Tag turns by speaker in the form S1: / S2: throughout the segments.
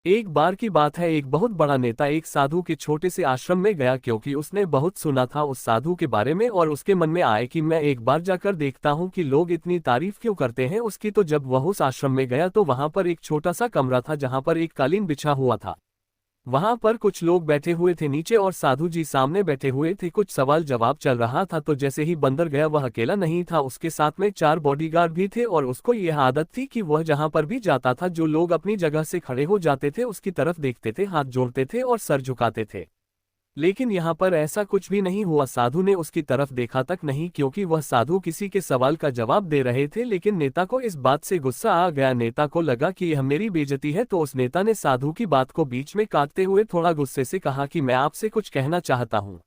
S1: एक बार की बात है, एक बहुत बड़ा नेता एक साधु के छोटे से आश्रम में गया क्योंकि उसने बहुत सुना था उस साधु के बारे में और उसके मन में आए कि मैं एक बार जाकर देखता हूँ कि लोग इतनी तारीफ क्यों करते हैं उसकी। तो जब वह उस आश्रम में गया तो वहां पर एक छोटा सा कमरा था जहां पर एक कालीन बिछा हुआ था। वहां पर कुछ लोग बैठे हुए थे नीचे और साधु जी सामने बैठे हुए थे। कुछ सवाल जवाब चल रहा था। तो जैसे ही बंदर गया, वह अकेला नहीं था, उसके साथ में 4 बॉडीगार्ड भी थे और उसको यह आदत थी कि वह जहां पर भी जाता था जो लोग अपनी जगह से खड़े हो जाते थे उसकी तरफ देखते थे, हाथ जोड़ते थे और सर झुकाते थे। लेकिन यहाँ पर ऐसा कुछ भी नहीं हुआ। साधु ने उसकी तरफ देखा तक नहीं क्योंकि वह साधु किसी के सवाल का जवाब दे रहे थे। लेकिन नेता को इस बात से गुस्सा आ गया। नेता को लगा कि यह मेरी बेइज्जती है। तो उस नेता ने साधु की बात को बीच में काटते हुए थोड़ा गुस्से से कहा कि मैं आपसे कुछ कहना चाहता हूँ।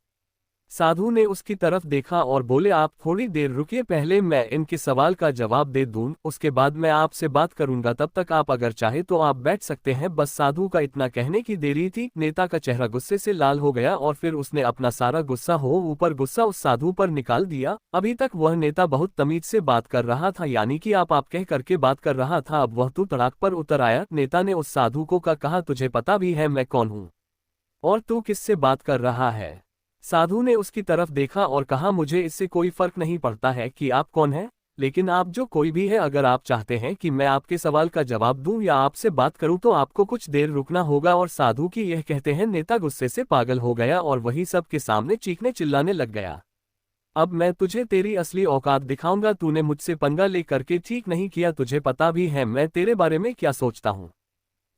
S1: साधु ने उसकी तरफ देखा और बोले, आप थोड़ी देर रुकिए, पहले मैं इनके सवाल का जवाब दे दूं, उसके बाद मैं आपसे बात करूंगा, तब तक आप अगर चाहे तो आप बैठ सकते हैं। बस साधु का इतना कहने की देरी थी। नेता का चेहरा गुस्से से लाल हो गया और फिर उसने अपना सारा गुस्सा ऊपर गुस्सा उस साधु पर निकाल दिया। अभी तक वह नेता बहुत तमीज से बात कर रहा था, यानी कि आप कह करके बात कर रहा था। अब वह तू तड़ाक पर उतर आया। नेता ने उस साधु को कहा, तुझे पता भी है मैं कौन हूँ और तू किससे बात कर रहा है? साधु ने उसकी तरफ देखा और कहा, मुझे इससे कोई फर्क नहीं पड़ता है कि आप कौन हैं, लेकिन आप जो कोई भी है, अगर आप चाहते हैं कि मैं आपके सवाल का जवाब दूं या आपसे बात करूं तो आपको कुछ देर रुकना होगा। और साधु की यह कहते हैं नेता गुस्से से पागल हो गया और वही सब के सामने चीखने चिल्लाने लग गया। अब मैं तुझे तेरी असली औकात दिखाऊंगा। तूने मुझसे पंगा ले करके ठीक नहीं किया, तुझे पता भी है मैं तेरे बारे में क्या सोचता हूँ।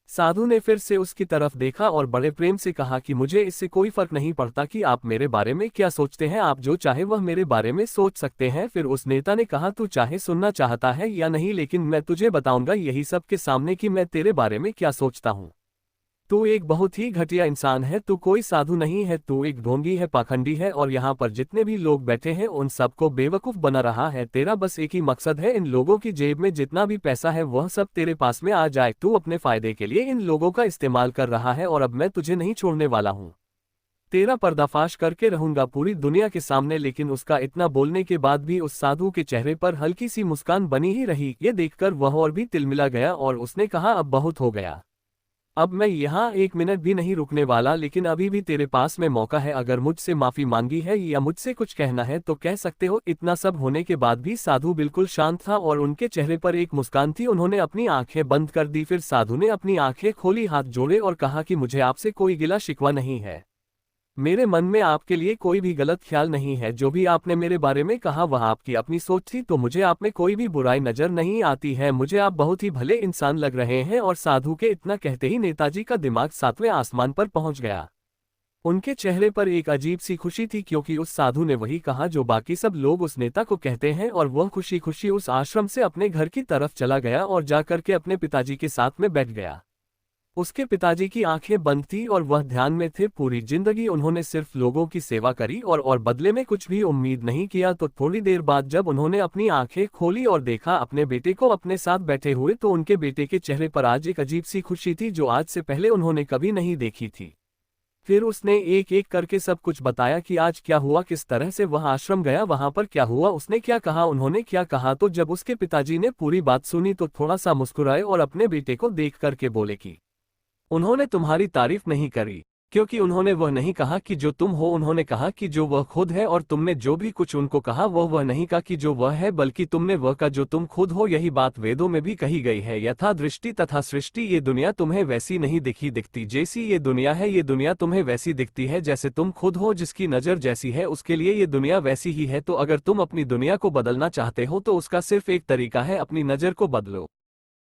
S1: साधु ने फिर से उसकी तरफ देखा और बड़े प्रेम से कहा कि मुझे इससे कोई फर्क नहीं पड़ता कि आप मेरे बारे में क्या सोचते हैं, आप जो चाहे वह मेरे बारे में सोच सकते हैं। फिर उस नेता ने कहा, तू चाहे सुनना चाहता है या नहीं, लेकिन मैं तुझे बताऊंगा यही सब के सामने कि मैं तेरे बारे में क्या सोचता हूँ। तू एक बहुत ही घटिया इंसान है, तू कोई साधु नहीं है, तू एक ढोंगी है, पाखंडी है और यहाँ पर जितने भी लोग बैठे हैं उन सबको बेवकूफ बना रहा है। तेरा बस एक ही मकसद है, इन लोगों की जेब में जितना भी पैसा है वह सब तेरे पास में आ जाए। तू अपने फायदे के लिए इन लोगों का इस्तेमाल कर रहा है और अब मैं तुझे नहीं छोड़ने वाला हूँ। तेरा पर्दाफाश करके रहूंगा पूरी दुनिया के सामने। लेकिन उसका इतना बोलने के बाद भी उस साधु के चेहरे पर हल्की सी मुस्कान बनी ही रही। ये देखकर वह और भी तिलमिला गया और उसने कहा, अब बहुत हो गया, अब मैं यहाँ 1 मिनट भी नहीं रुकने वाला। लेकिन अभी भी तेरे पास में मौका है, अगर मुझसे माफी मांगी है या मुझसे कुछ कहना है तो कह सकते हो। इतना सब होने के बाद भी साधु बिल्कुल शांत था और उनके चेहरे पर एक मुस्कान थी। उन्होंने अपनी आंखें बंद कर दी। फिर साधु ने अपनी आंखें खोली, हाथ जोड़े और कहा कि मुझे आपसे कोई गिला शिकवा नहीं है, मेरे मन में आपके लिए कोई भी गलत ख्याल नहीं है। जो भी आपने मेरे बारे में कहा वह आपकी अपनी सोच थी, तो मुझे आप में कोई भी बुराई नजर नहीं आती है। मुझे आप बहुत ही भले इंसान लग रहे हैं। और साधु के इतना कहते ही नेताजी का दिमाग 7वें आसमान पर पहुंच गया। उनके चेहरे पर एक अजीब सी खुशी थी क्योंकि उस साधु ने वही कहा जो बाकी सब लोग उस नेता को कहते हैं। और वह खुशी खुशी उस आश्रम से अपने घर की तरफ चला गया और जाकर के अपने पिताजी के साथ में बैठ गया। उसके पिताजी की आंखें बंद थी और वह ध्यान में थे। पूरी जिंदगी उन्होंने सिर्फ लोगों की सेवा करी और बदले में कुछ भी उम्मीद नहीं किया। तो थोड़ी देर बाद जब उन्होंने अपनी आंखें खोली और देखा अपने बेटे को अपने साथ बैठे हुए, तो उनके बेटे के चेहरे पर आज एक अजीब सी खुशी थी जो आज से पहले उन्होंने कभी नहीं देखी थी। फिर उसने एक एक करके सब कुछ बताया कि आज क्या हुआ, किस तरह से वह आश्रम गया, वहां पर क्या हुआ, उसने क्या कहा, उन्होंने क्या कहा। तो जब उसके पिताजी ने पूरी बात सुनी तो थोड़ा सा मुस्कुराए और अपने बेटे को देख करके बोले कि उन्होंने तुम्हारी तारीफ नहीं करी, क्योंकि उन्होंने वह नहीं कहा कि जो तुम हो, उन्होंने कहा कि जो वह खुद है। और तुमने जो भी कुछ उनको कहा वह नहीं कहा कि जो वह है, बल्कि तुमने वह कहा जो तुम खुद हो। यही बात वेदों में भी कही गई है, यथा दृष्टि तथा सृष्टि। ये दुनिया तुम्हें वैसी नहीं दिखती जैसी ये दुनिया है, ये दुनिया तुम्हें वैसी दिखती है जैसे तुम खुद हो। जिसकी नज़र जैसी है उसके लिए ये दुनिया वैसी ही है। तो अगर तुम अपनी दुनिया को बदलना चाहते हो तो उसका सिर्फ एक तरीका है, अपनी नज़र को बदलो।